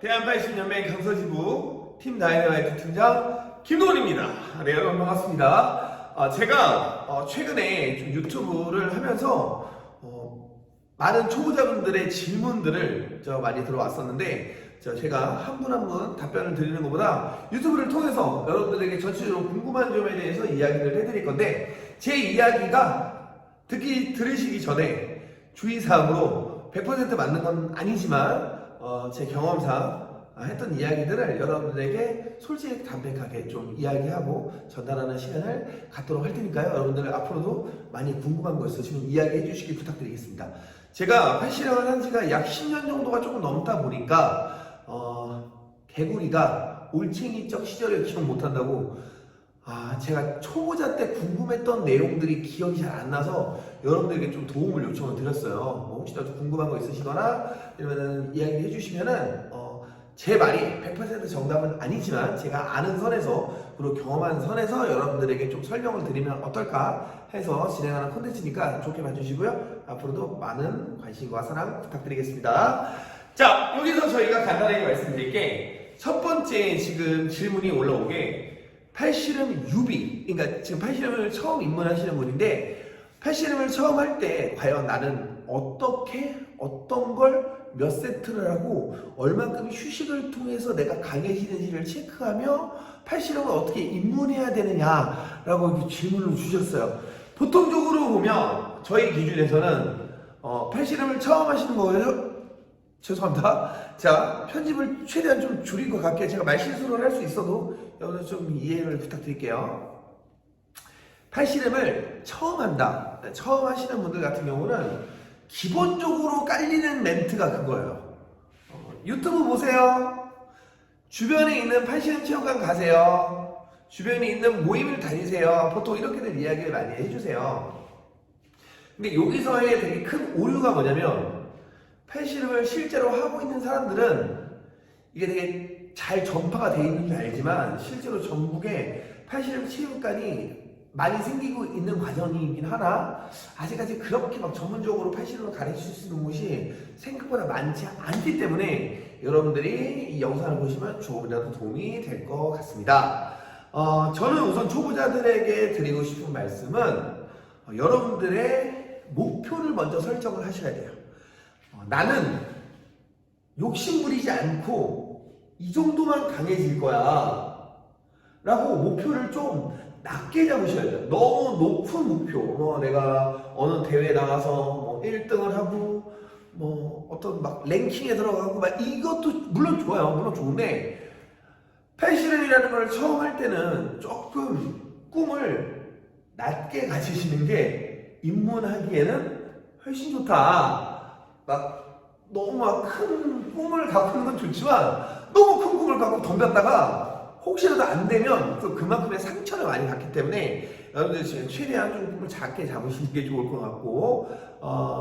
대한80년맹 강서지부 팀 다이너마이트 팀장 김도훈입니다. 네, 여러분 반갑습니다. 제가 최근에 좀 유튜브를 하면서 많은 초보자분들의 질문들을 많이 들어왔었는데 제가 한 분 한 분 답변을 드리는 것보다 유튜브를 통해서 여러분들에게 전체적으로 궁금한 점에 대해서 이야기를 해드릴 건데, 제 이야기가 들으시기 전에 주의사항으로 100% 맞는 건 아니지만 제 경험상 했던 이야기들을 여러분들에게 솔직히 담백하게 좀 이야기하고 전달하는 시간을 갖도록 할 테니까요. 여러분들 앞으로도 많이 궁금한 거 있으시면 이야기해 주시기 부탁드리겠습니다. 제가 팔씨름을 한 지가 약 10년 정도가 조금 넘다 보니까 개구리가 올챙이적 시절을 기억 못한다고, 제가 초보자 때 궁금했던 내용들이 기억이 잘 안 나서 여러분들에게 좀 도움을 요청을 드렸어요. 혹시라도 궁금한 거 있으시거나 이러면은 이야기 해주시면은 제 말이 100% 정답은 아니지만 제가 아는 선에서 그리고 경험한 선에서 여러분들에게 좀 설명을 드리면 어떨까 해서 진행하는 콘텐츠니까 좋게 봐주시고요. 앞으로도 많은 관심과 사랑 부탁드리겠습니다. 자, 여기서 저희가 간단하게 말씀드릴 게, 첫 번째 지금 질문이 올라온 게 팔씨름 유비, 그러니까 지금 팔씨름을 처음 입문하시는 분인데, 팔씨름을 처음 할 때 과연 나는 어떤 걸 몇 세트를 하고 얼만큼 휴식을 통해서 내가 강해지는지를 체크하며 팔씨름을 어떻게 입문해야 되느냐라고 질문을 주셨어요. 보통적으로 보면 저희 기준에서는 팔씨름을 처음 하시는 거예요. 죄송합니다. 자, 편집을 최대한 좀 줄인 것 같게 제가 말실수를 할 수 있어도 여러분들 좀 이해를 부탁드릴게요. 팔씨름을 처음 한다. 처음 하시는 분들 같은 경우는 기본적으로 깔리는 멘트가 그거예요. 유튜브 보세요. 주변에 있는 팔씨름 체육관 가세요. 주변에 있는 모임을 다니세요. 보통 이렇게들 이야기를 많이 해주세요. 근데 여기서의 되게 큰 오류가 뭐냐면, 팔씨름을 실제로 하고 있는 사람들은 이게 되게 잘 전파가 되어 있는 줄 알지만 실제로 전국에 팔씨름 체육관이 많이 생기고 있는 과정이긴 하나 아직까지 그렇게 막 전문적으로 팔씨름을 가르칠 수 있는 곳이 생각보다 많지 않기 때문에 여러분들이 이 영상을 보시면 조금이라도 도움이 될 것 같습니다. 저는 우선 초보자들에게 드리고 싶은 말씀은 여러분들의 목표를 먼저 설정을 하셔야 돼요. 나는 욕심부리지 않고 이 정도만 강해질 거야 라고 목표를 좀 낮게 잡으셔야 돼요. 너무 높은 목표, 내가 어느 대회에 나가서 1등을 하고 어떤 막 랭킹에 들어가고 막 이것도 물론 좋아요. 물론 좋은데, 팔씨름이라는 걸 처음 할 때는 조금 꿈을 낮게 가지시는 게 입문하기에는 훨씬 좋다. 너무 큰 꿈을 갖고 있는 건 좋지만 너무 큰 꿈을 갖고 덤볐다가 혹시라도 안 되면 또 그만큼의 상처를 많이 받기 때문에 여러분들 지금 최대한 좀 꿈을 작게 잡으시는 게 좋을 것 같고,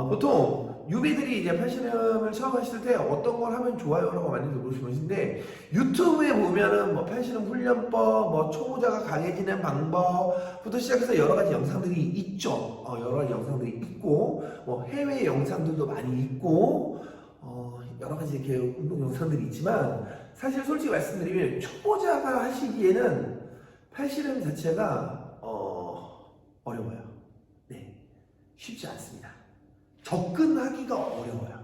보통 유비들이 이제 팔씨름을 처음 하실 때 어떤 걸 하면 좋아요? 라고 많이 물으시는데, 유튜브에 보면은 팔씨름 훈련법, 초보자가 강해지는 방법부터 시작해서 여러 가지 영상들이 있죠. 여러 가지 영상들이 있고, 해외 영상들도 많이 있고, 여러 가지 이렇게 운동 영상들이 있지만, 사실 솔직히 말씀드리면 초보자가 하시기에는 팔씨름 자체가 어려워요. 네, 쉽지 않습니다. 접근하기가 어려워요.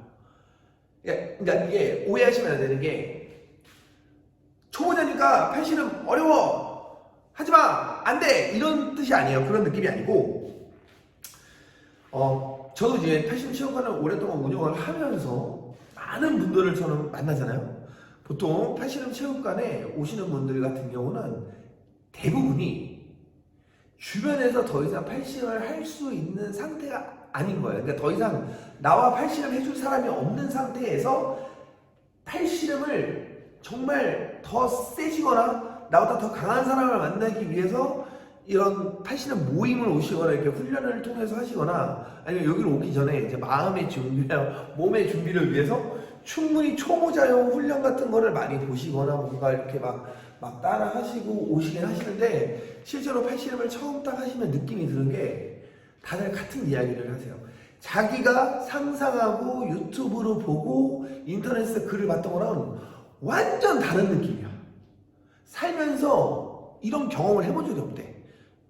그러니까 이게 오해하시면 안 되는 게, 초보자니까 팔씨름 어려워, 하지마, 안 돼, 이런 뜻이 아니에요. 그런 느낌이 아니고, 저도 이제 팔씨름 체육관을 오랫동안 운영을 하면서 많은 분들을 저는 만나잖아요. 보통 팔씨름 체육관에 오시는 분들 같은 경우는 대부분이 주변에서 더 이상 팔씨름을 할 수 있는 상태가 아닌 거예요. 그러니까 더 이상 나와 팔씨름 해줄 사람이 없는 상태에서 팔씨름을 정말 더 세지거나 나보다 더 강한 사람을 만나기 위해서 이런 팔씨름 모임을 오시거나 이렇게 훈련을 통해서 하시거나, 아니면 여기로 오기 전에 이제 마음의 준비나 몸의 준비를 위해서 충분히 초보자용 훈련 같은 거를 많이 보시거나 뭔가 이렇게 막 따라 하시고 오시긴 하시는데, 실제로 팔씨름을 처음 딱 하시면 느낌이 드는 게 다들 같은 이야기를 하세요. 자기가 상상하고 유튜브로 보고 인터넷에서 글을 봤던 거랑 완전 다른 느낌이야. 살면서 이런 경험을 해본 적이 없대.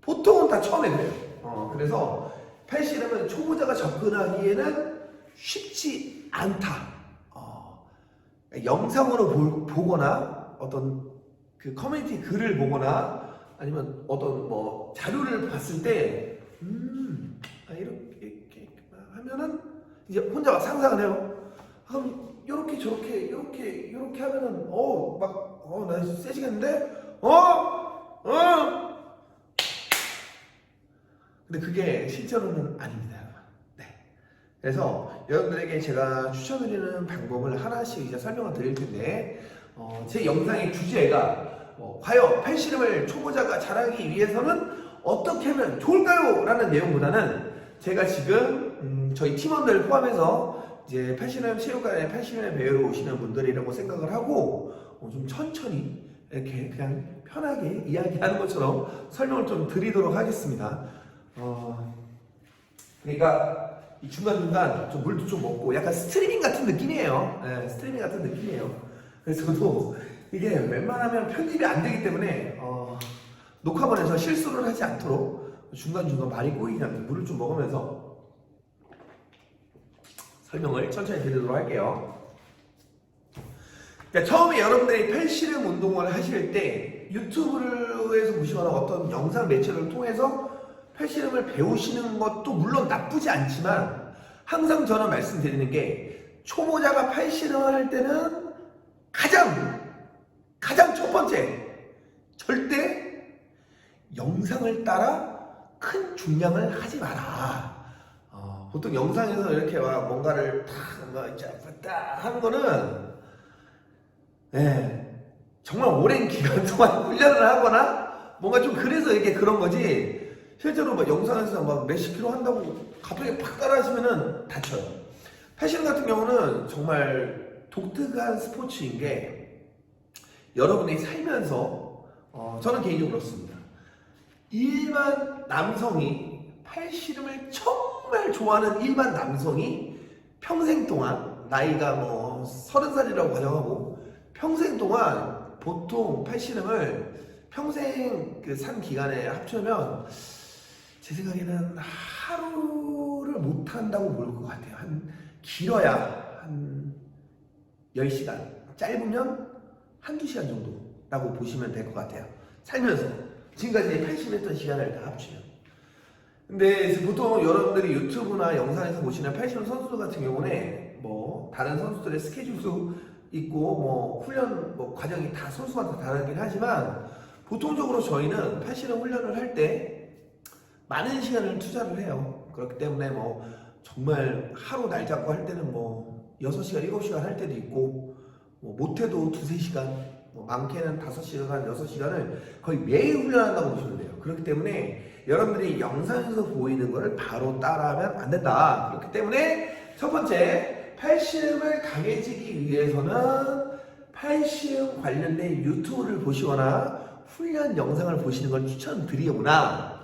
보통은 다 처음에 그래요. 그래서 팔씨름은 초보자가 접근하기에는 쉽지 않다. 영상으로 보거나 어떤 그 커뮤니티 글을 보거나 아니면 어떤 뭐 자료를 봤을 때 이렇게 하면은 이제 혼자 막 상상을 해요. 그럼 요렇게 저렇게 요렇게 하면은 나 세지겠는데? 근데 그게 실제로는 아닙니다. 네. 그래서 여러분들에게 제가 추천드리는 방법을 하나씩 이제 설명을 드릴 텐데 제 영상의 주제가 과연 팔씨름을 초보자가 잘하기 위해서는 어떻게 하면 좋을까요? 라는 내용보다는 제가 지금 저희 팀원들 포함해서 이제 팔씨름 체육관에 팔씨름을 배우러 오시는 분들이라고 생각을 하고 좀 천천히 이렇게 그냥 편하게 이야기하는 것처럼 설명을 좀 드리도록 하겠습니다. 그러니까 이 중간중간 좀 물도 좀 먹고 약간 스트리밍 같은 느낌이에요. 네, 스트리밍 같은 느낌이에요. 그래서 저도 이게 웬만하면 편집이 안 되기 때문에 녹화본에서 실수를 하지 않도록 중간중간 말이 꼬이지 않게 물을 좀 먹으면서 설명을 천천히 드리도록 할게요. 그러니까 처음에 여러분들이 팔씨름 운동을 하실 때 유튜브에서 보시거나 어떤 영상 매체를 통해서 팔씨름을 배우시는 것도 물론 나쁘지 않지만 항상 저는 말씀드리는 게 초보자가 팔씨름을 할 때는 가장 첫 번째 절대 영상을 따라 큰 중량을 하지 마라. 보통 영상에서 이렇게 뭔가를 딱 하는 거는 정말 오랜 기간 동안 훈련을 하거나 뭔가 좀 그래서 이렇게 그런 거지 실제로 영상에서 몇십 킬로 한다고 갑자기 팍 따라하시면은 다쳐요. 팔씨름 같은 경우는 정말 독특한 스포츠인 게 여러분이 살면서 저는 개인적으로 그렇습니다. 일반 남성이 팔씨름을 정말 좋아하는 일반 남성이 평생 동안 나이가 30살이라고 가정하고 평생 동안 보통 팔씨름을 평생 그 산 기간에 합치면 제 생각에는 하루를 못 한다고 볼 것 같아요. 길어야 한 10시간, 짧으면 한두 시간 정도라고 보시면 될 것 같아요. 살면서 지금까지 80했던 시간을 다 합치면. 근데 보통 여러분들이 유튜브나 영상에서 보시는 팔씨름 선수들 같은 경우는 다른 선수들의 스케줄도 있고 훈련 과정이 다 선수마다 다르긴 하지만 보통적으로 저희는 팔씨름 훈련을 할 때 많은 시간을 투자를 해요. 그렇기 때문에 정말 하루 날 잡고 할 때는 6시간, 7시간 할 때도 있고 못해도 2-3시간 많게는 5시간, 6시간을 거의 매일 훈련한다고 보시면 돼요. 그렇기 때문에 여러분들이 영상에서 보이는 거를 바로 따라하면 안 된다. 그렇기 때문에 첫 번째 팔씨름을 강해지기 위해서는 팔씨름 관련된 유튜브를 보시거나 훈련 영상을 보시는 걸 추천드리거나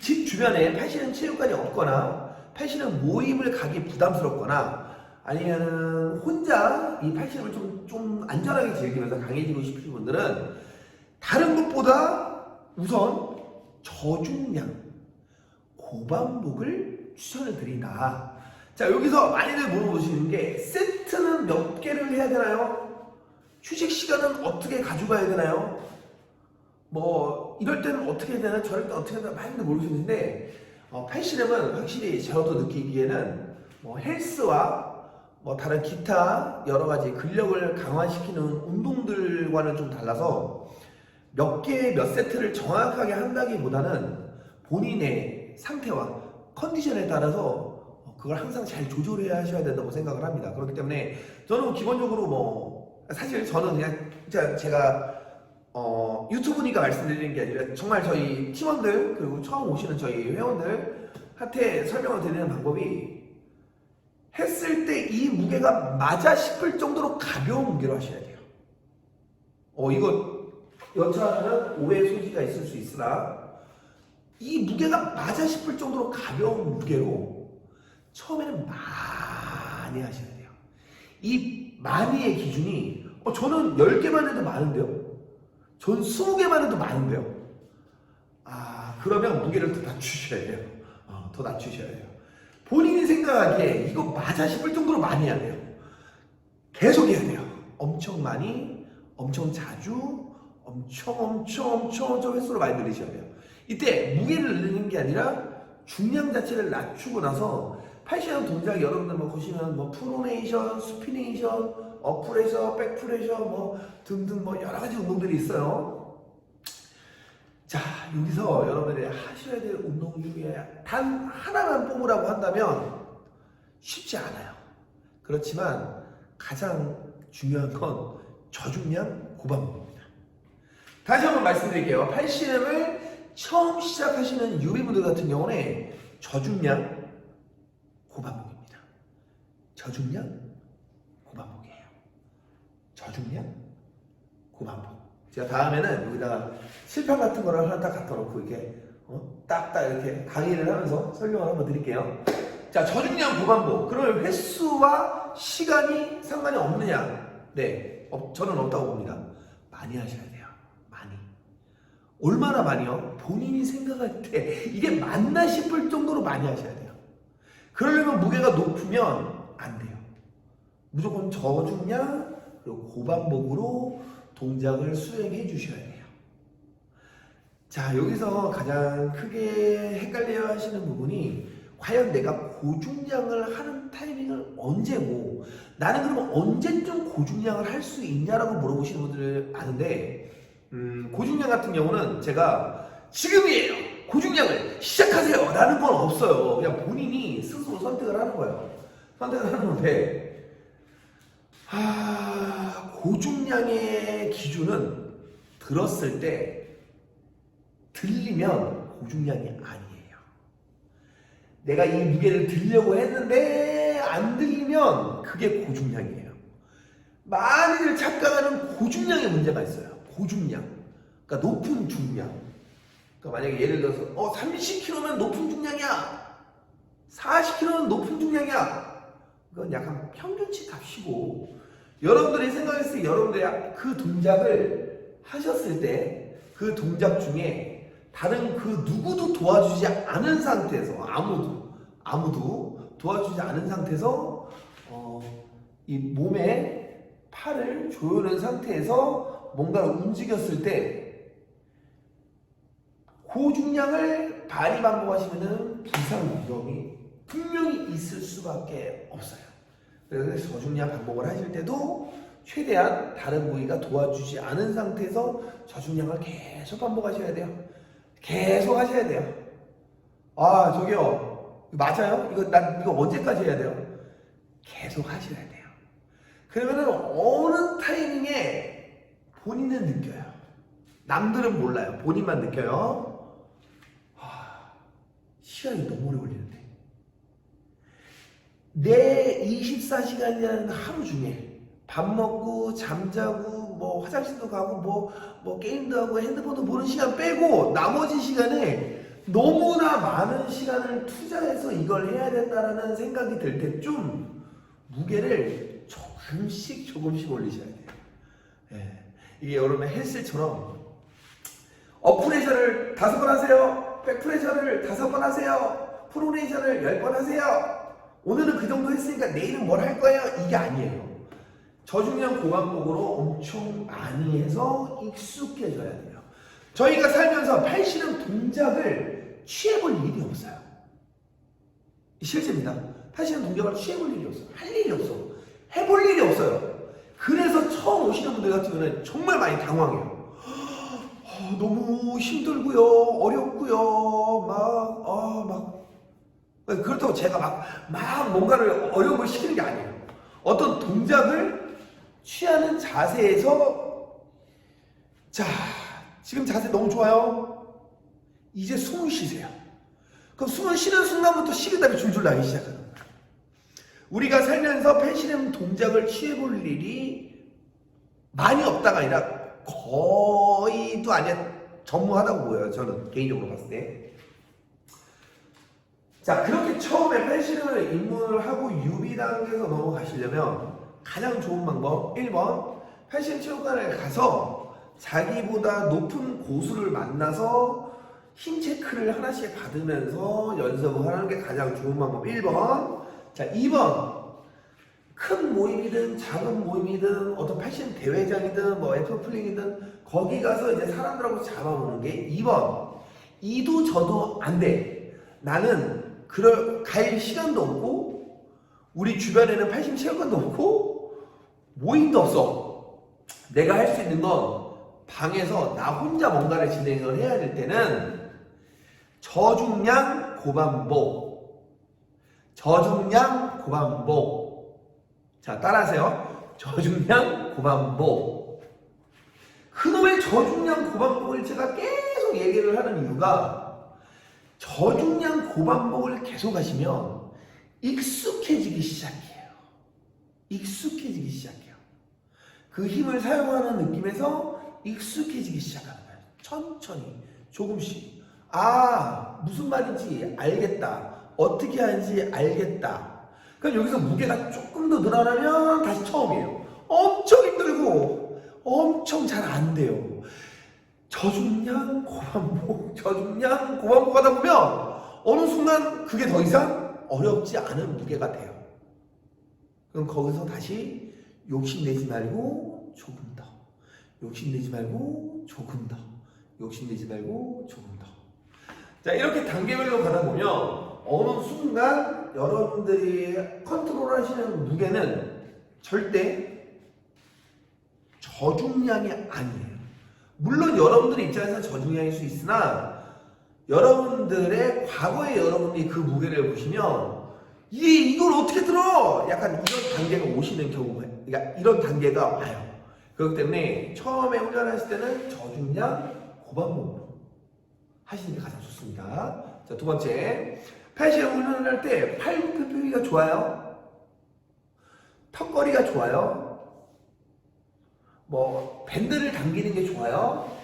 집 주변에 팔씨름 체육관이 없거나 팔씨름 모임을 가기 부담스럽거나 아니면 혼자 이 팔씨름을 좀 안전하게 즐기면서 강해지고 싶으신 분들은 다른 것보다 우선 저중량 고반복을 추천을 드린다. 자, 여기서 많이들 물어보시는 게 세트는 몇 개를 해야 되나요? 휴식 시간은 어떻게 가져가야 되나요? 이럴 때는 어떻게 해야 되나 저럴 때 어떻게 해야 되나 많이들 물어보시는데 팔씨름은 확실히 저도 느끼기에는 헬스와 다른 기타 여러 가지 근력을 강화시키는 운동들과는 좀 달라서 몇 개, 몇 세트를 정확하게 한다기보다는 본인의 상태와 컨디션에 따라서 그걸 항상 잘 조절해야 하셔야 된다고 생각을 합니다. 그렇기 때문에 저는 기본적으로 사실 저는 그냥 제가 유튜브니까 말씀드리는 게 아니라 정말 저희 팀원들 그리고 처음 오시는 저희 회원들한테 설명을 드리는 방법이 했을 때 이 무게가 맞아 싶을 정도로 가벼운 무게로 하셔야 돼요. 이거 여차하면 오해 소지가 있을 수 있으나 이 무게가 맞아 싶을 정도로 가벼운 무게로 처음에는 많이 하셔야 돼요. 이 많이의 기준이 저는 10개만 해도 많은데요. 전 20개만 해도 많은데요. 그러면 무게를 더 낮추셔야 돼요. 더 낮추셔야 돼요. 본인이 생각하기에 이거 맞아 싶을 정도로 많이 해야 돼요. 계속 해야 돼요. 엄청 많이, 엄청 자주, 엄청 횟수로 많이 늘리셔야 돼요. 이때 무게를 늘리는 게 아니라 중량 자체를 낮추고 나서 팔씨름 동작 여러분들 보시면 프로네이션, 수피네이션, 업프레셔, 백프레셔 등등 여러 가지 운동들이 있어요. 자, 여기서 여러분들이 하셔야 될 운동 중에 단 하나만 뽑으라고 한다면 쉽지 않아요. 그렇지만 가장 중요한 건 저중량 고반복입니다. 다시 한번 말씀드릴게요. 팔씨름을 처음 시작하시는 유비분들 같은 경우는 저중량 고반복입니다. 저중량 고반복이에요. 저중량 고반복. 제가 다음에는 여기다가 칠판 같은 거를 하나 딱 갖다 놓고 이렇게 딱딱 이렇게 강의를 하면서 설명을 한번 드릴게요. 자, 저중량 고반복. 그러면 횟수와 시간이 상관이 없느냐? 네, 저는 없다고 봅니다. 많이 하셔야 돼요. 많이. 얼마나 많이요? 본인이 생각할 때 이게 맞나 싶을 정도로 많이 하셔야 돼요. 그러려면 무게가 높으면 안 돼요. 무조건 저중량 그리고 고반복으로 동작을 수행해 주셔야 돼요. 자, 여기서 가장 크게 헷갈려 하시는 부분이 과연 내가 고중량을 하는 타이밍을 언제고 나는 그러면 언제쯤 고중량을 할 수 있냐라고 물어보시는 분들 아는데 고중량 같은 경우는 제가 지금이에요! 고중량을 시작하세요! 라는 건 없어요. 그냥 본인이 스스로 선택을 하는 거예요. 선택을 하는 건데 고중량의 기준은 들었을 때 들리면 고중량이 아니에요. 내가 이 무게를 들려고 했는데 안 들리면 그게 고중량이에요. 많이들 착각하는 고중량의 문제가 있어요. 고중량. 그러니까 높은 중량. 그러니까 만약에 예를 들어서 30kg면 높은 중량이야. 40kg는 높은 중량이야. 그건 약간 평균치 값이고 여러분들이 생각했을 때 여러분들이 그 동작을 하셨을 때 그 동작 중에 다른 그 누구도 도와주지 않은 상태에서 아무도 도와주지 않은 상태에서 이 몸에 팔을 조여낸 상태에서 뭔가를 움직였을 때 고중량을 많이 반복하시면 부상 위험이 분명히 있을 수밖에 없어요. 그래서 저중량 반복을 하실 때도 최대한 다른 부위가 도와주지 않은 상태에서 저중량을 계속 반복하셔야 돼요. 계속 하셔야 돼요. 저기요. 맞아요? 이거 언제까지 해야 돼요? 계속 하셔야 돼요. 그러면은 어느 타이밍에 본인은 느껴요. 남들은 몰라요. 본인만 느껴요. 시간이 너무 오래 걸리는데. 내 24시간이라는 하루 중에 밥 먹고 잠자고 화장실도 가고 게임도 하고 핸드폰도 보는 시간 빼고 나머지 시간에 너무나 많은 시간을 투자해서 이걸 해야 된다라는 생각이 들 때쯤 무게를 조금씩 올리셔야 돼요. 이게 여러분의 헬스처럼 업프레셔를 5번 하세요. 백프레셔를 5번 하세요. 프로네이션을 10번 하세요. 오늘은 그 정도 했으니까 내일은 뭘 할 거예요? 이게 아니에요. 저중량 고반복으로 엄청 많이 해서 익숙해져야 돼요. 저희가 살면서 팔씨름 동작을 취해볼 일이 없어요. 실제입니다. 팔씨름 동작을 취해볼 일이 없어요. 할 일이 없어. 해볼 일이 없어요. 그래서 처음 오시는 분들 같은 경우는 정말 많이 당황해요. 너무 힘들고요, 어렵고요, 그렇다고 제가 막 뭔가를 어려운 걸 시키는 게 아니에요. 어떤 동작을 취하는 자세에서 자, 지금 자세 너무 좋아요. 이제 숨을 쉬세요. 그럼 숨을 쉬는 순간부터 식은땀이 줄줄 나기 시작하는 거예요. 우리가 살면서 팔씨름 동작을 취해볼 일이 많이 없다가 아니라 거의도 아니야 전무하다고 보여요. 저는 개인적으로 봤을 때. 자, 그렇게 처음에 팔씨름을 입문을 하고 유비 단계에서 넘어가시려면 가장 좋은 방법 1번 팔씨름 체육관에 가서 자기보다 높은 고수를 만나서 힘 체크를 하나씩 받으면서 연습을 하는 게 가장 좋은 방법 1번. 자, 2번 큰 모임이든 작은 모임이든 어떤 팔씨름 대회장이든 뭐 F플링이든 거기 가서 이제 사람들하고 잡아보는 게 2번. 이도 저도 안 돼. 나는 갈 시간도 없고 우리 주변에는 팔씨름 체육관도 없고 모임도 없어. 내가 할 수 있는 건 방에서 나 혼자 뭔가를 진행을 해야 될 때는 저중량 고반복. 저중량 고반복. 자, 따라하세요. 저중량 고반복. 그놈의 저중량 고반복을 제가 계속 얘기를 하는 이유가 저중량 고반복을 계속 하시면 익숙해지기 시작해요. 익숙해지기 시작해요. 그 힘을 사용하는 느낌에서 익숙해지기 시작하는 거예요. 천천히, 조금씩. 아, 무슨 말인지 알겠다. 어떻게 하는지 알겠다. 그럼 여기서 무게가 조금 더 늘어나면 다시 처음이에요. 엄청 힘들고 엄청 잘 안 돼요. 저중량 고반복, 저중량 고반복 하다 보면 어느 순간 그게 더 이상 어렵지 않은 무게가 돼요. 그럼 거기서 다시 욕심내지 말고 조금 더, 욕심내지 말고 조금 더, 욕심내지 말고 조금 더. 자, 이렇게 단계별로 가다 보면 어느 순간 여러분들이 컨트롤 하시는 무게는 절대 저중량이 아니에요. 물론 여러분들 입장에서 저중량일 수 있으나 여러분들의 과거에 여러분들이 그 무게를 보시면 이걸 어떻게 들어? 약간 이런 단계가 오시는 경우가, 그러니까 이런 단계가 와요. 그렇기 때문에 처음에 훈련하실 때는 저중량 고반복으로 하시는 게 가장 좋습니다. 자, 두 번째, 팔씨름 훈련을 할 때 팔굽혀펴기가 좋아요? 턱걸이가 좋아요? 뭐 밴드를 당기는 게 좋아요?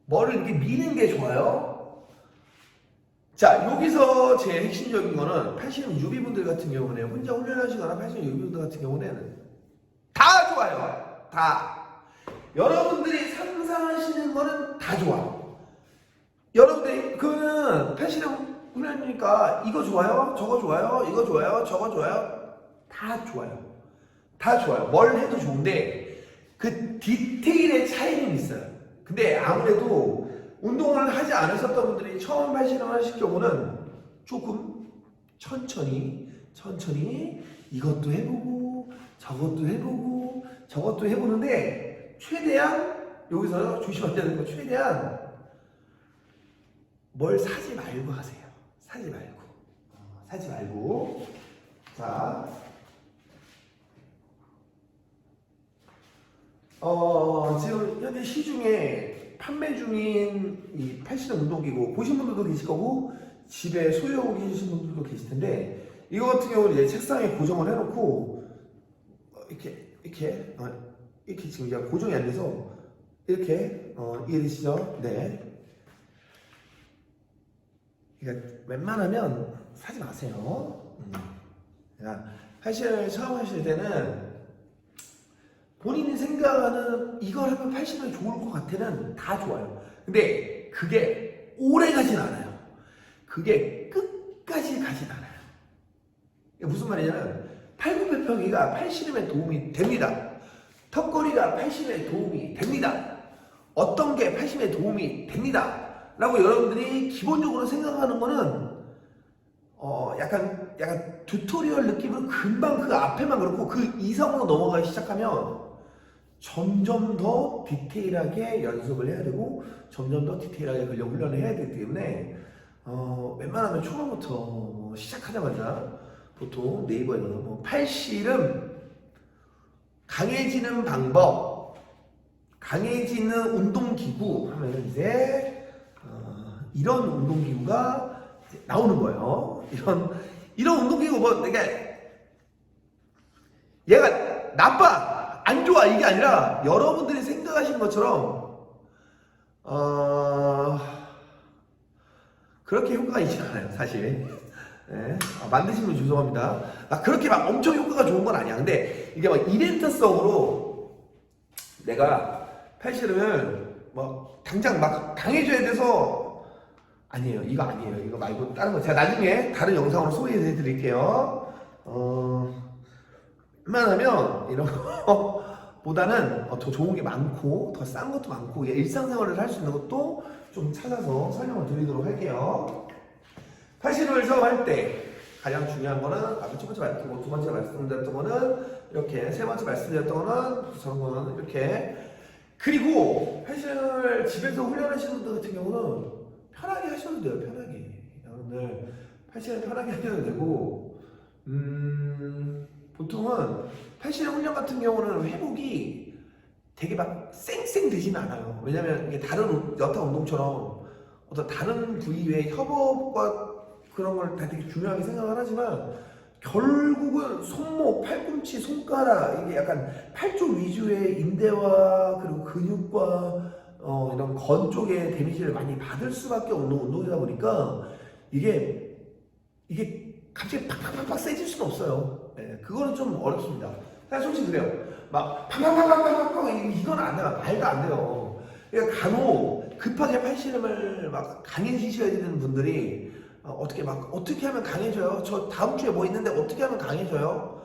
뭐를 이렇게 미는 게 좋아요? 자, 여기서 제일 핵심적인 거는 팔씨름 유비분들 같은 경우는 혼자 훈련하시거나 팔씨름 유비분들 같은 경우는 다 좋아요. 다. 여러분들이 상상하시는 거는 다 좋아. 여러분들이 그거는 팔씨름 훈련이니까 이거 좋아요? 저거 좋아요? 이거 좋아요? 저거 좋아요? 다 좋아요. 다 좋아요. 뭘 해도 좋은데 그 디테일의 차이는 있어요. 근데 아무래도 운동을 하지 않으셨던 분들이 처음 팔씨름을 하실 경우는 조금 천천히 이것도 해보고 저것도 해보고 저것도 해보는데 최대한 여기서 조심하셔야 되는 건 최대한 뭘 사지 말고 하세요. 사지 말고. 사지 말고. 자. 지금 현재 시중에 판매 중인 이 팔씨름 운동기구 보신 분들도 계실 거고 집에 소유하고 계신 분들도 계실 텐데 이거 같은 경우는 이제 책상에 고정을 해놓고 이렇게 지금 이제 고정이 안 돼서 이렇게 이해되시죠? 네. 그러니까 웬만하면 사지 마세요. 그러니까 팔씨름을 처음 하실 때는 본인이 생각하는 이걸 하면 팔씨름이 좋을 것 같아는 다 좋아요. 근데 그게 오래 가진 않아요. 그게 끝까지 가진 않아요. 이게 무슨 말이냐면 팔굽혀펴기가 팔씨름에 도움이 됩니다. 턱걸이가 팔씨름에 도움이 됩니다. 어떤 게 팔씨름에 도움이 됩니다. 라고 여러분들이 기본적으로 생각하는 거는 약간 튜토리얼 느낌으로 금방 그 앞에만 그렇고 그 이상으로 넘어가기 시작하면 점점 더 디테일하게 연습을 해야 되고 점점 더 디테일하게 근력 훈련을 해야 되기 때문에 웬만하면 초반부터 시작하자마자 보통 네이버에는 팔씨름 강해지는 방법, 강해지는 운동기구 하면 이제 이런 운동기구가 이제 나오는 거예요. 이런 운동기구 뭐 내가 얘가 나빠 안 좋아 이게 아니라 여러분들이 생각하시는 것처럼 그렇게 효과가 있지 않아요 사실. 네, 만드시면 죄송합니다. 그렇게 막 엄청 효과가 좋은 건 아니야. 근데 이게 막 이벤트성으로 내가 팔씨름을 뭐 당장 막 강해져야 돼서 아니에요. 이거 아니에요. 이거 말고 다른 거 제가 나중에 다른 영상으로 소개해 드릴게요. 웬만하면 이런 거 보다는 더 좋은 게 많고 더 싼 것도 많고 일상생활을 할 수 있는 것도 좀 찾아서 설명을 드리도록 할게요. 팔씨름을 처음 할 때 가장 중요한 거는 아까 첫 번째 말씀드렸고 두 번째 말씀드렸던 거는 이렇게 세 번째 말씀드렸던 거는 저런 거는 이렇게 그리고 팔씨름을 집에서 훈련하시는 분들 같은 경우는 편하게 하셔도 돼요. 편하게 여러분들 팔씨름 편하게 하셔도 되고 보통은 팔씨름 훈련 같은 경우는 회복이 되게 막 쌩쌩 되지는 않아요. 왜냐면 이게 다른 여타 운동처럼 어떤 다른 부위의 협업과 그런 걸 다 되게 중요하게 생각을 하지만 결국은 손목, 팔꿈치, 손가락 이게 약간 팔 쪽 위주의 인대와 그리고 근육과 이런 건 쪽에 데미지를 많이 받을 수밖에 없는 운동이다 보니까 이게 갑자기 팍팍팍팍 세질 수는 없어요. 네, 그거는 좀 어렵습니다. 사실 솔직히 그래요. 막 팍팍팍팍팍 이건 안 돼요. 말도 안 돼요. 그러니까 간혹 급하게 팔씨름을 막 강해지셔야 되는 분들이 어떻게 하면 강해져요? 저 다음 주에 뭐 있는데 어떻게 하면 강해져요?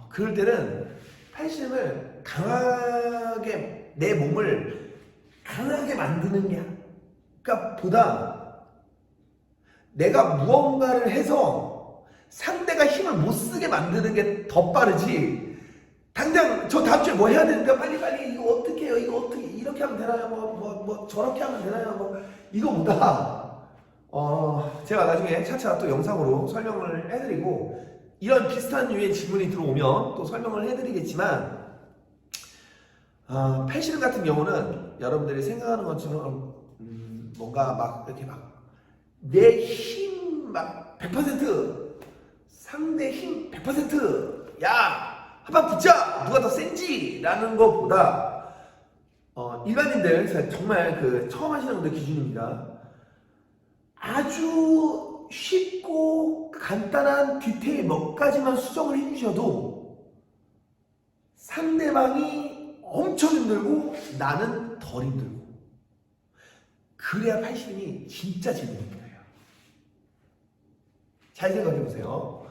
그럴 때는 팔씨름을 강하게 내 몸을 강하게 만드는 게 그러니까 보다 내가 무언가를 해서 상대가 힘을 못 쓰게 만드는 게 더 빠르지. 당장 저 다음 주에 뭐 해야 되는데 빨리 이거 어떻게 해요? 이거 어떻게 이렇게 하면 되나요? 뭐 저렇게 하면 되나요? 뭐 이거보다 제가 나중에 차차 또 영상으로 설명을 해드리고 이런 비슷한 류의 질문이 들어오면 또 설명을 해드리겠지만 팔씨름 같은 경우는 여러분들이 생각하는 것처럼 뭔가 막 이렇게 막 내 힘 막 100% 상대 힘 100% 야 한번 붙자 누가 더 센지 라는 것보다 일반인들 정말 그 처음 하시는 분들 기준입니다. 아주 쉽고 간단한 디테일 몇 가지만 수정을 해주셔도 상대방이 엄청 힘들고 나는 덜 힘들고 그래야 팔씨름이 진짜 재밌는 거예요. 잘 생각해보세요.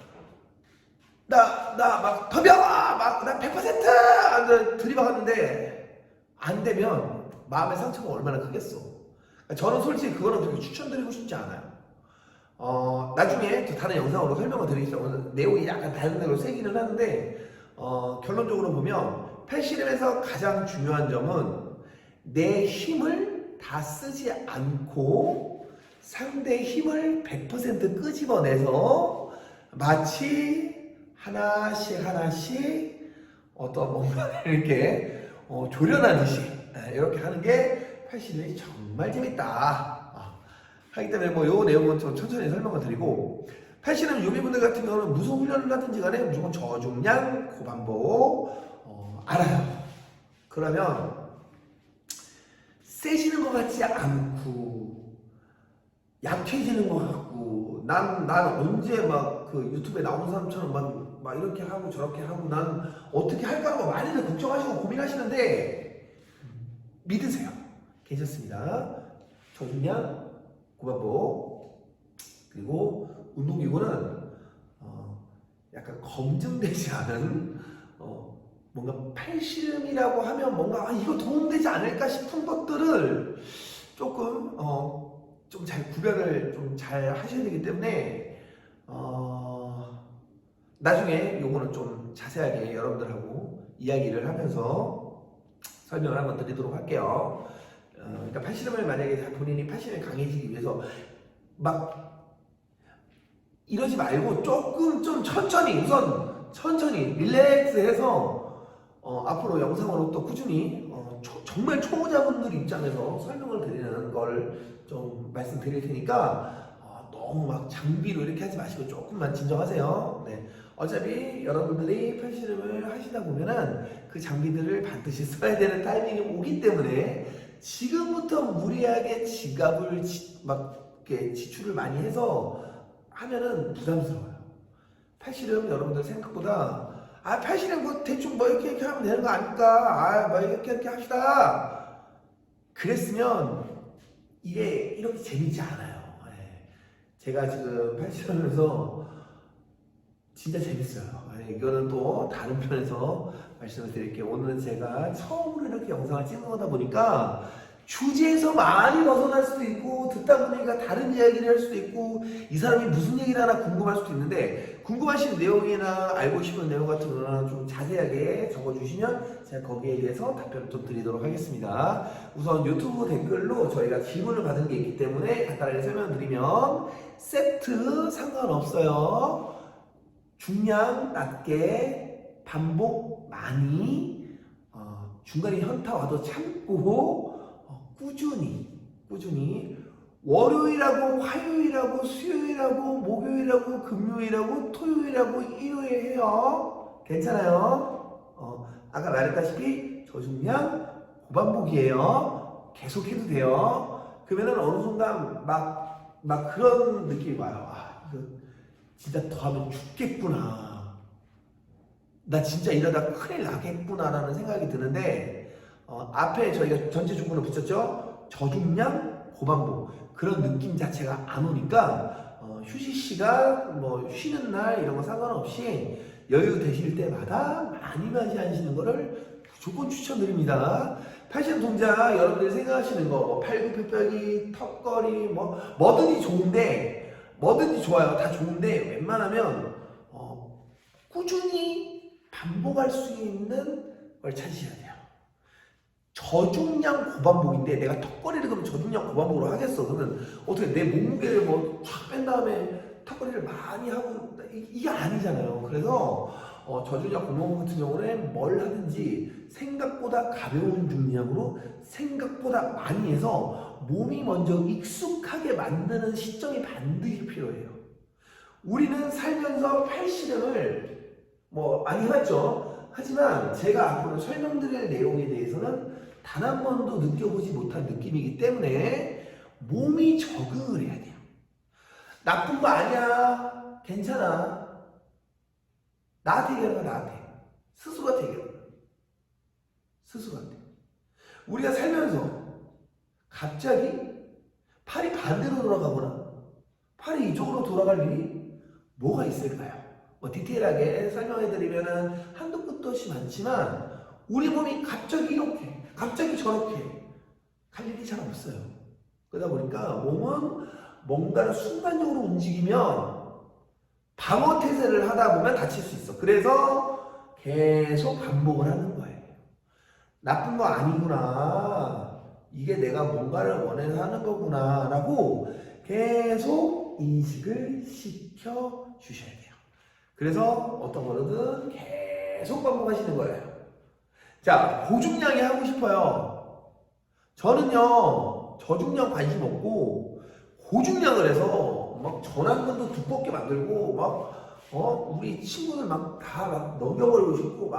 나 막 덤벼 나 100% 들이박았는데 안 되면 마음의 상처가 얼마나 크겠어. 저는 솔직히 그거는 그렇게 추천드리고 싶지 않아요. 나중에 또 다른 영상으로 설명을 드리겠습니다. 오늘 내용이 약간 다른 데로 세기는 하는데 결론적으로 보면 팔씨름에서 가장 중요한 점은 내 힘을 다 쓰지 않고 상대의 힘을 100% 끄집어내서 마치 하나씩 어떤 뭔가를 이렇게 조련하듯이 이렇게 하는 게 팔씨름이 정말 재밌다 하기 때문에 뭐 요 내용은 좀 천천히 설명을 드리고 팔씨름 유비분들 같은 경우는 무슨 훈련을 하든지 간에 무조건 저중량 고반복 알아요. 그러면 세지는 것 같지 않고 약해지는 것 같고 난 언제 막 그 유튜브에 나오는 사람처럼 막 이렇게 하고 저렇게 하고 난 어떻게 할까라고 많이들 걱정하시고 고민하시는데 믿으세요. 괜찮습니다. 저중량 고반복 그리고 운동기구는 약간 검증되지 않은 뭔가 팔씨름이라고 하면 뭔가 이거 도움되지 않을까 싶은 것들을 조금 좀 잘 구별을 좀 잘 하셔야 되기 때문에 나중에 요거는 좀 자세하게 여러분들하고 이야기를 하면서 설명을 한번 드리도록 할게요. 그러니까 팔씨름을 만약에 본인이 팔씨름이 강해지기 위해서 막 이러지 말고 조금 좀 천천히 릴렉스해서 앞으로 영상으로 또 꾸준히 정말 초보자분들 입장에서 설명을 드리는 걸 좀 말씀드릴 테니까 너무 막 장비로 이렇게 하지 마시고 조금만 진정하세요. 네. 어차피 여러분들이 팔씨름을 하시다 보면은 그 장비들을 반드시 써야 되는 타이밍이 오기 때문에 지금부터 무리하게 지갑을 막 이렇게 지출을 많이 해서 하면은 부담스러워요. 팔씨름 여러분들 생각보다 팔씨름 뭐 대충 뭐 이렇게 하면 되는 거 아닐까? 뭐 이렇게 합시다. 그랬으면 이게 이렇게 재밌지 않아요. 예. 제가 지금 팔씨름에서 진짜 재밌어요. 예. 이거는 또 다른 편에서 말씀을 드릴게요. 오늘은 제가 처음으로 이렇게 영상을 찍는 거다 보니까 주제에서 많이 벗어날 수도 있고 듣다 보니까 다른 이야기를 할 수도 있고 이 사람이 무슨 얘기를 하나 궁금할 수도 있는데 궁금하신 내용이나 알고 싶은 내용 같은 거는 좀 자세하게 적어주시면 제가 거기에 대해서 답변을 좀 드리도록 하겠습니다. 우선 유튜브 댓글로 저희가 질문을 받은 게 있기 때문에 간단하게 설명드리면 세트 상관없어요. 중량 낮게 반복 많이 중간에 현타 와도 참고 꾸준히 월요일하고 화요일하고 수요일하고 목요일하고 금요일하고 토요일하고 일요일 해요. 괜찮아요? 아까 말했다시피 저중량 고반복이에요. 계속 해도 돼요. 그러면은 어느 순간 막 그런 느낌이 와요. 이거 진짜 더 하면 죽겠구나. 나 진짜 이러다 큰일 나겠구나 라는 생각이 드는데 앞에 저희가 전체 조건을 붙였죠. 저중량 고반복 그런 느낌 자체가 안 오니까 휴식 시간 뭐 쉬는 날 이런 거 상관없이 여유 되실 때마다 많이 하시는 거를 무조건 추천드립니다. 팔씨름 동작 여러분들이 생각하시는 거 뭐 팔굽혀펴기, 턱걸이 뭐든지 좋은데 뭐든지 좋아요. 다 좋은데 웬만하면 꾸준히 반복할 수 있는 걸 찾으셔야 돼요. 저중량 고반복인데 내가 턱걸이를 그럼 저중량 고반복으로 하겠어. 그러면 어떻게 내 몸무게를 쫙 뺀 다음에 턱걸이를 많이 하고 이게 아니잖아요. 그래서 저중량 고반복 같은 경우는 뭘 하든지 생각보다 가벼운 중량으로 생각보다 많이 해서 몸이 먼저 익숙하게 만드는 시점이 반드시 필요해요. 우리는 살면서 팔씨름을 많이 해봤죠. 하지만 제가 앞으로 설명드릴 내용에 대해서는 단 한 번도 느껴보지 못한 느낌이기 때문에 몸이 적응을 해야 돼요. 나쁜 거 아니야. 괜찮아. 나한테 얘기하는 거야. 나한테. 스스로한테 얘기하는 거야. 스스로한테. 우리가 살면서 갑자기 팔이 반대로 돌아가거나 팔이 이쪽으로 돌아갈 일이 뭐가 있을까요? 디테일하게 설명해드리면 한도 끝도 없이 많지만 우리 몸이 갑자기 이렇게 갑자기 저렇게 갈 일이 잘 없어요. 그러다 보니까 몸은 뭔가를 순간적으로 움직이면 방어 태세를 하다 보면 다칠 수 있어. 그래서 계속 반복을 하는 거예요. 나쁜 거 아니구나. 이게 내가 뭔가를 원해서 하는 거구나 라고 계속 인식을 시켜 주셔야 돼요. 그래서 어떤 거든 계속 반복하시는 거예요. 자, 고중량이 하고 싶어요. 저는요, 저중량 관심 없고, 고중량을 해서 막 전완근도 두껍게 만들고, 우리 친구들 다 넘겨버리고 싶고,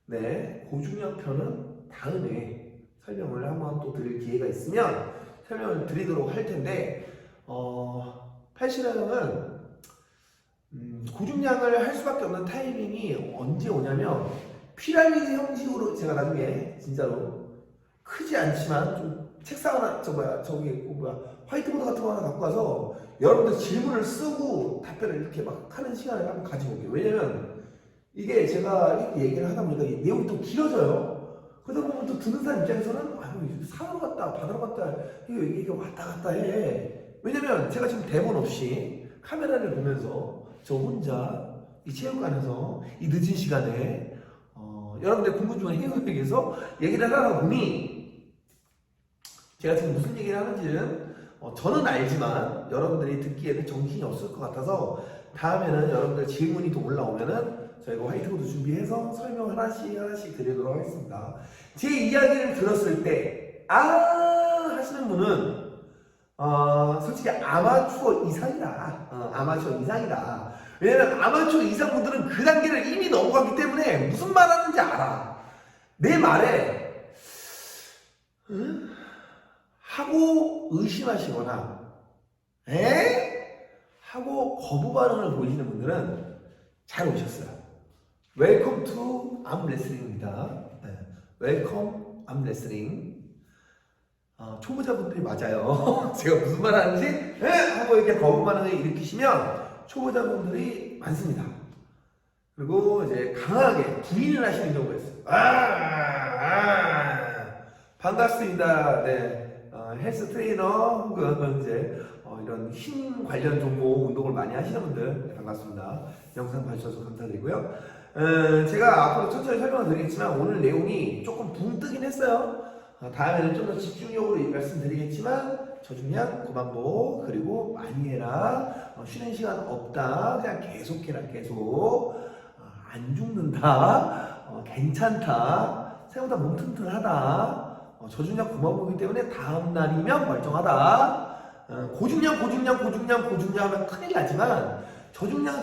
네, 고중량 편은 다음에 설명을 한번 또 드릴 기회가 있으면 설명을 드리도록 할 텐데, 팔씨름은 고중량을 할 수밖에 없는 타이밍이 언제 오냐면 피라미드 형식으로 제가 나중에 진짜로 크지 않지만 좀 책상 하나 화이트보드 같은 거 하나 갖고 와서 여러분들 질문을 쓰고 답변을 이렇게 막 하는 시간을 한번 가지고 올게요. 왜냐면 이게 제가 이렇게 얘기를 하다 보니까 내용이 또 길어져요. 그러다 보면 또 듣는 사람 입장에서는 산으로 갔다 바다로 갔다 이게 왔다 갔다 해. 왜냐면 제가 지금 대본 없이 카메라를 보면서 저 혼자 이 체육관에서 이 늦은 시간에 여러분들 궁금증을 해소하기 위해서 얘기를 하다 보니 제가 지금 무슨 얘기를 하는지는 저는 알지만 여러분들이 듣기에는 정신이 없을 것 같아서 다음에는 여러분들 질문이 또 올라오면은 저희가 화이트보드 준비해서 설명 하나씩 드리도록 하겠습니다. 제 이야기를 들었을 때 하시는 분은 솔직히 아마추어 이상이다. 아마추어 이상이다. 왜냐면 아마추어 이상 분들은 그 단계를 이미 넘어갔기 때문에 무슨 말 하는지 알아. 내 말에 하고 의심하시거나 하고 거부 반응을 보이시는 분들은 잘 오셨어요. 웰컴 투 암레슬링입니다. 네. 웰컴 암레슬링. 초보자분들이 맞아요. 제가 무슨 말 하는지 하고 이렇게 거부 반응을 일으키시면 초보자분들이 많습니다. 그리고 이제 강하게 부인을 하시는 경우가 있어요. 반갑습니다. 네, 헬스 트레이너 혹은 이제 이런 힘 관련 종목 운동을 많이 하시는 분들 반갑습니다. 영상 봐주셔서 감사드리고요. 제가 앞으로 천천히 설명을 드리겠지만 오늘 내용이 조금 붕 뜨긴 했어요. 다음에는 좀 더 집중력으로 말씀드리겠지만 저중량 고반복 그리고 많이 해라, 쉬는 시간 없다, 그냥 계속해라, 계속 안 죽는다, 괜찮다, 생각보다 몸 튼튼하다, 저중량 고반복이기 때문에 다음 날이면 멀쩡하다. 고중량 하면 큰일 나지만 저중량은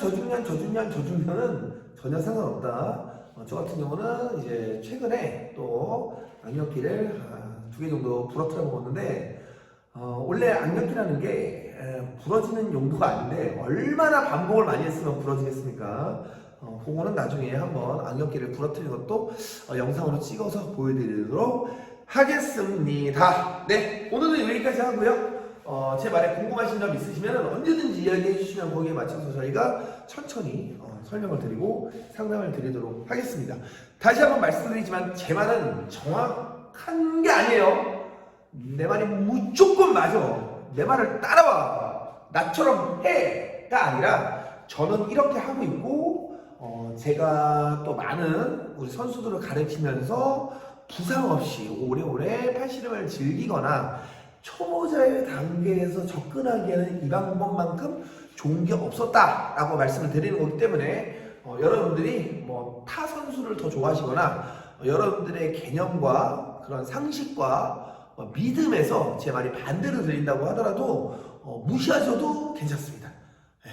전혀 상관없다. 저 같은 경우는 이제 최근에 또 악력기를 2개 정도 부러뜨려 먹었는데 원래 악력기라는 게 부러지는 용도가 아닌데 얼마나 반복을 많이 했으면 부러지겠습니까? 그거는 나중에 한번 악력기를 부러뜨리는 것도 영상으로 찍어서 보여드리도록 하겠습니다. 네, 오늘은 여기까지 하고요. 제 말에 궁금하신 점 있으시면 언제든지 이야기해 주시면 거기에 맞춰서 저희가 천천히 설명을 드리고 상담을 드리도록 하겠습니다. 다시 한번 말씀드리지만 제 말은 정확한 게 아니에요. 내 말이 무조건 맞아. 내 말을 따라와. 나처럼 해가 아니라 저는 이렇게 하고 있고 제가 또 많은 우리 선수들을 가르치면서 부상 없이 오래오래 팔씨름을 즐기거나 초보자의 단계에서 접근하기에는 이 방법만큼 좋은 게 없었다라고 말씀을 드리는 거기 때문에 여러분들이 뭐 타 선수를 더 좋아하시거나 여러분들의 개념과 그런 상식과 믿음에서 제 말이 반대로 들린다고 하더라도 무시하셔도 괜찮습니다. 네,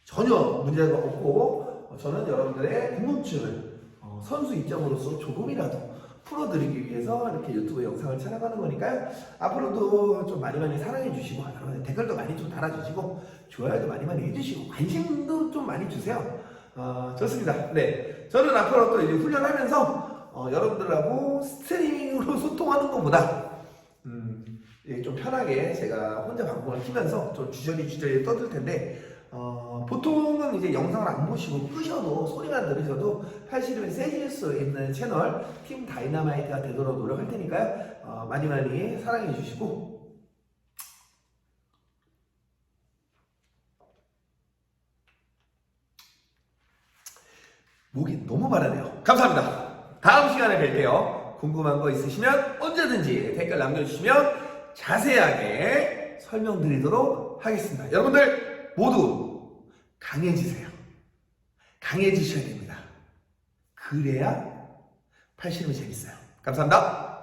전혀 문제가 없고 저는 여러분들의 궁금증을 선수 입장으로서 조금이라도 풀어드리기 위해서 이렇게 유튜브 영상을 촬영하는 거니까요. 앞으로도 좀 많이 사랑해 주시고 여러분들 댓글도 많이 좀 달아주시고 좋아요도 많이 해주시고 관심도 좀 많이 주세요. 좋습니다. 네, 저는 앞으로 또 이제 훈련하면서 여러분들하고 스트리밍으로 소통하는 것보다 좀 편하게 제가 혼자 방송을 키면서 좀 주저리 떠들 텐데 보통은 이제 영상을 안 보시고 끄셔도 소리만 들으셔도 팔씨름이 세질 수 있는 채널 팀 다이너마이트가 되도록 노력할 테니까요. 많이 사랑해 주시고 목이 너무 마르네요. 감사합니다. 다음 시간에 뵐게요. 궁금한 거 있으시면 언제든지 댓글 남겨주시면 자세하게 설명드리도록 하겠습니다. 여러분들 모두 강해지세요. 강해지셔야 됩니다. 그래야 팔씨름이 재밌어요. 감사합니다.